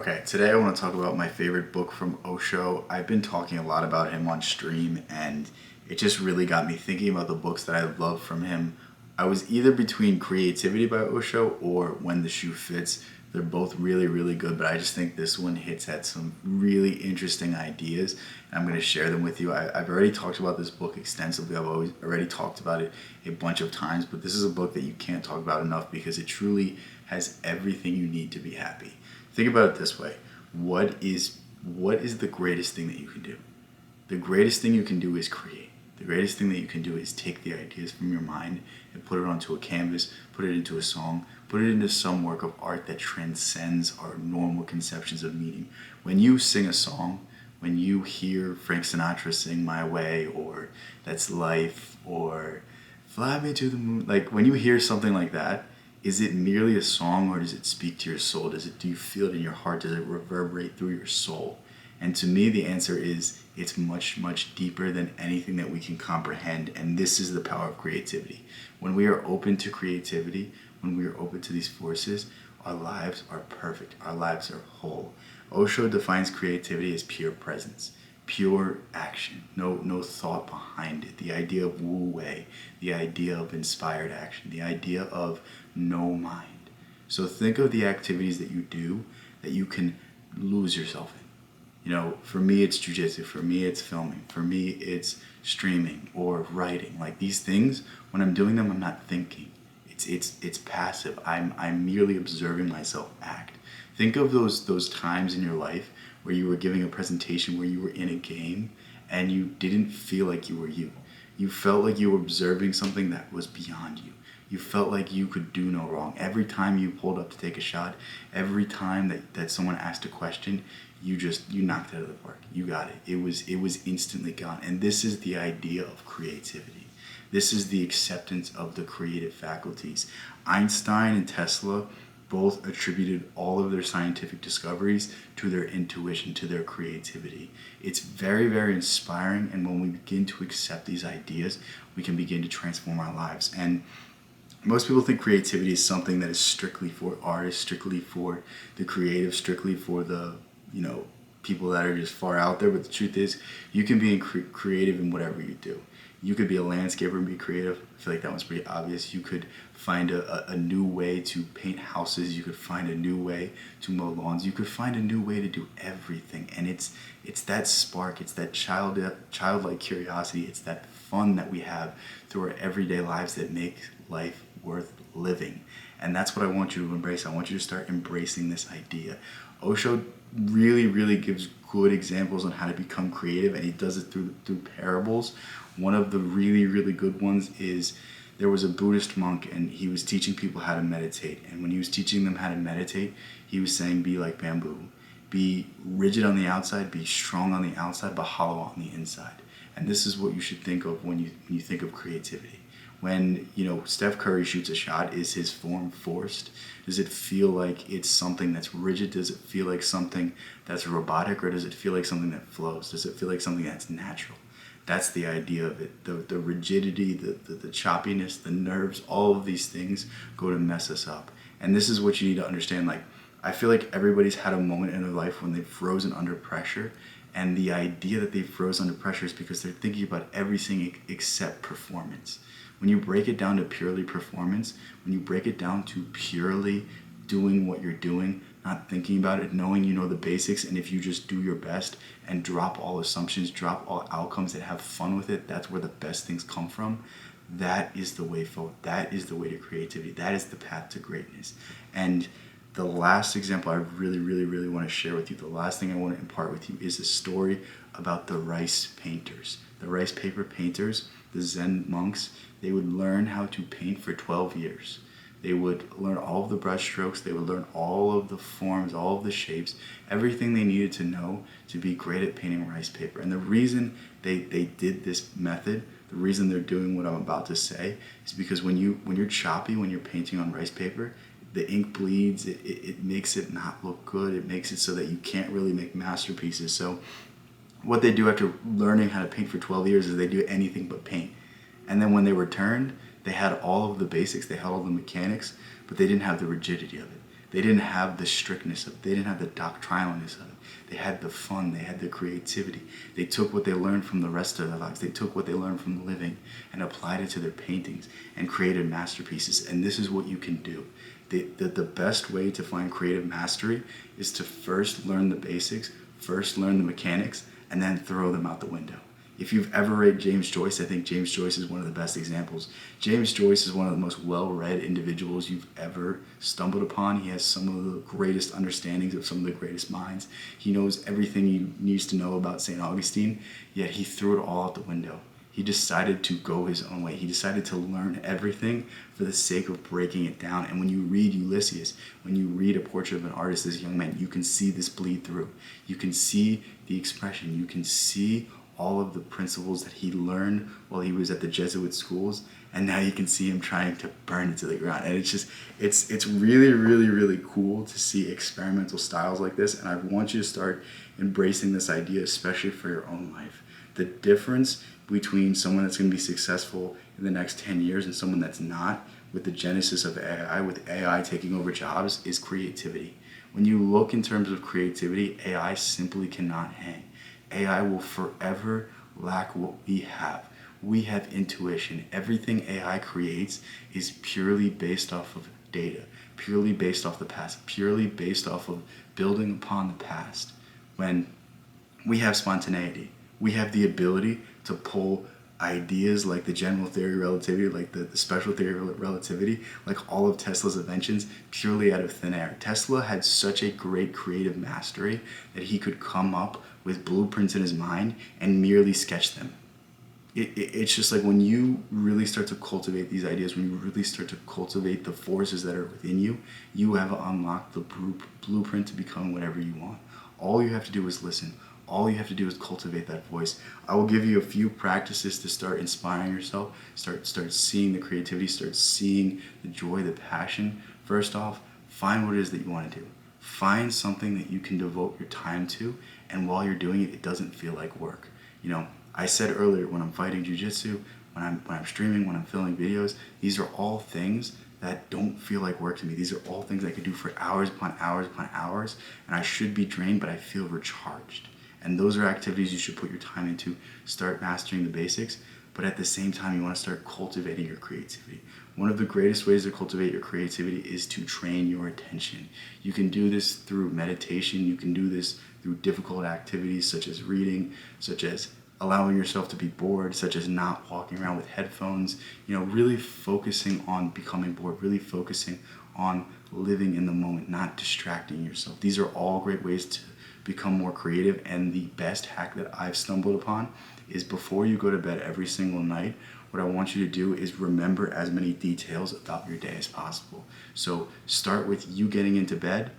Okay, today I want to talk about my favorite book from Osho. I've been talking a lot about him on stream, and it just really got me thinking about the books that I love from him. I was either between Creativity by Osho or When the Shoe Fits. They're both really, really good, but I just think this one hits at some really interesting ideas, and I'm going to share them with you. I've already talked about this book extensively. I've already talked about it a bunch of times, but this is a book that you can't talk about enough because it truly has everything you need to be happy. Think about it this way. What is the greatest thing that you can do? The greatest thing you can do is create. The greatest thing that you can do is take the ideas from your mind and put it onto a canvas, put it into a song, put it into some work of art that transcends our normal conceptions of meaning. When you sing a song, when you hear Frank Sinatra sing My Way or That's Life or Fly Me to the Moon, like when you hear something like that, is it merely a song, or does it speak to your soul? Do you feel it in your heart? Does it reverberate through your soul? And to me, the answer is it's much, much deeper than anything that we can comprehend. And this is the power of creativity. When we are open to creativity, when we are open to these forces, our lives are perfect. Our lives are whole. Osho defines creativity as pure presence, pure action, no thought behind it. The idea of wu wei, the idea of inspired action, the idea of no mind. So think of the activities that you do that you can lose yourself in. For me it's jujitsu, for me it's filming, for me it's streaming or writing. Like these things, when I'm doing them, I'm not thinking. It's passive. I'm merely observing myself act. Think of those times in your life where you were giving a presentation, where you were in a game and you didn't feel like you were you. You felt like you were observing something that was beyond you. You felt like you could do no wrong. Every time you pulled up to take a shot, every time that someone asked a question, you knocked it out of the park. You got it. It was instantly gone. And this is the idea of creativity. This is the acceptance of the creative faculties. Einstein and Tesla both attributed all of their scientific discoveries to their intuition, to their creativity. It's very, very inspiring, and when we begin to accept these ideas, we can begin to transform our lives. And most people think creativity is something that is strictly for artists, strictly for the creative, strictly for the, people that are just far out there. But the truth is, you can be creative in whatever you do. You could be a landscaper and be creative. I feel like that one's pretty obvious. You could find a new way to paint houses. You could find a new way to mow lawns. You could find a new way to do everything. And it's that spark. It's that childlike curiosity. It's that fun that we have through our everyday lives that make life worth living. And that's what I want you to embrace. I want you to start embracing this idea. Osho really, really gives good examples on how to become creative, and he does it through parables. One of the really, really good ones is there was a Buddhist monk, and he was teaching people how to meditate. And when he was teaching them how to meditate, he was saying, be like bamboo. Be rigid on the outside, be strong on the outside, but hollow on the inside. And this is what you should think of when you think of creativity. When Steph Curry shoots a shot, is his form forced? Does it feel like it's something that's rigid? Does it feel like something that's robotic, or does it feel like something that flows? Does it feel like something that's natural? That's the idea of it. The rigidity, the choppiness, the nerves, all of these things go to mess us up. And this is what you need to understand. Like, I feel like everybody's had a moment in their life when they've frozen under pressure, and the idea that they froze under pressure is because they're thinking about everything except performance. When you break it down to purely performance, when you break it down to purely doing what you're doing, not thinking about it, knowing you know the basics, and if you just do your best and drop all assumptions, drop all outcomes, and have fun with it, that's where the best things come from. That is the way forward. That is the way to creativity. That is the path to greatness. And the last example I really, really, really want to share with you, the last thing I want to impart with you, is a story about the rice painters. The rice paper painters, the Zen monks, they would learn how to paint for 12 years. They would learn all of the brush strokes, they would learn all of the forms, all of the shapes, everything they needed to know to be great at painting rice paper. And the reason they did this method, the reason they're doing what I'm about to say, is because when you're choppy, when you're painting on rice paper, the ink bleeds, it makes it not look good, it makes it so that you can't really make masterpieces. So what they do after learning how to paint for 12 years is they do anything but paint. And then when they returned, they had all of the basics, they had all the mechanics, but they didn't have the rigidity of it. They didn't have the strictness of it. They didn't have the doctrinalness of it. They had the fun. They had the creativity. They took what they learned from the rest of their lives. They took what they learned from living and applied it to their paintings and created masterpieces. And this is what you can do. The best way to find creative mastery is to first learn the basics, first learn the mechanics, and then throw them out the window. If you've ever read James Joyce, I think James Joyce is one of the best examples. James Joyce is one of the most well-read individuals you've ever stumbled upon. He has some of the greatest understandings of some of the greatest minds. He knows everything he needs to know about St. Augustine, yet he threw it all out the window. He decided to go his own way. He decided to learn everything for the sake of breaking it down. And when you read Ulysses, when you read A Portrait of an Artist, this young man, you can see this bleed through. You can see the expression. You can see all of the principles that he learned while he was at the Jesuit schools, and now you can see him trying to burn it to the ground. And it's really, really, really cool to see experimental styles like this, and I want you to start embracing this idea, especially for your own life. The difference between someone that's going to be successful in the next 10 years and someone that's not, with the genesis of AI, with AI taking over jobs, is creativity. When you look in terms of creativity, AI simply cannot hang. AI will forever lack what we have. We have intuition. Everything AI creates is purely based off of data, purely based off the past, purely based off of building upon the past. When we have spontaneity, we have the ability to pull ideas like the general theory of relativity, like the special theory of relativity, like all of Tesla's inventions, purely out of thin air. Tesla had such a great creative mastery that he could come up with blueprints in his mind and merely sketch them. It's just like when you really start to cultivate these ideas, when you really start to cultivate the forces that are within you, you have unlocked the blueprint to become whatever you want. All you have to do is listen. All you have to do is cultivate that voice. I will give you a few practices to start inspiring yourself, start seeing the creativity, start seeing the joy, the passion. First off, find what it is that you want to do. Find something that you can devote your time to, and while you're doing it, it doesn't feel like work. You know, I said earlier, when I'm fighting jiu-jitsu, when I'm streaming, when I'm filming videos, these are all things that don't feel like work to me. These are all things I could do for hours upon hours upon hours, and I should be drained, but I feel recharged. And those are activities you should put your time into. Start mastering the basics, but at the same time, you want to start cultivating your creativity. One of the greatest ways to cultivate your creativity is to train your attention. You can do this through meditation. You can do this through difficult activities such as reading, such as allowing yourself to be bored, such as not walking around with headphones, really focusing on becoming bored, really focusing on living in the moment, not distracting yourself. These are all great ways to become more creative, and the best hack that I've stumbled upon is before you go to bed every single night, what I want you to do is remember as many details about your day as possible. So start with you getting into bed,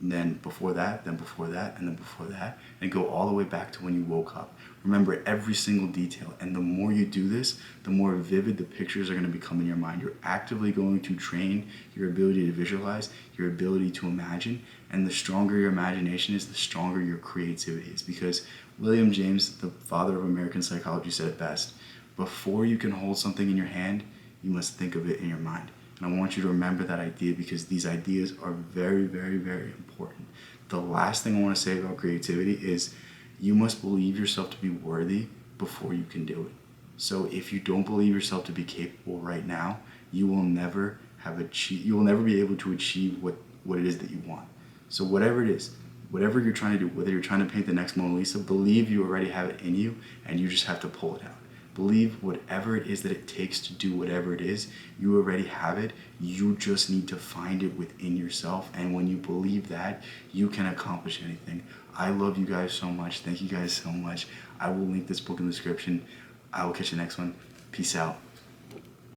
and then before that, then before that, and then before that, and go all the way back to when you woke up. Remember every single detail, and the more you do this, the more vivid the pictures are going to become in your mind. You're actively going to train your ability to visualize, your ability to imagine, and the stronger your imagination is, the stronger your creativity is. Because William James, the father of American psychology, said it best: before you can hold something in your hand, you must think of it in your mind. And I want you to remember that idea, because these ideas are very, very, very important. The last thing I want to say about creativity is you must believe yourself to be worthy before you can do it. So if you don't believe yourself to be capable right now, you will never be able to achieve what it is that you want. So whatever it is, whatever you're trying to do, whether you're trying to paint the next Mona Lisa, believe you already have it in you, and you just have to pull it out. Believe whatever it is that it takes to do whatever it is, you already have it. You just need to find it within yourself. And when you believe that, you can accomplish anything. I love you guys so much. Thank you guys so much. I will link this book in the description. I will catch you next one. Peace out.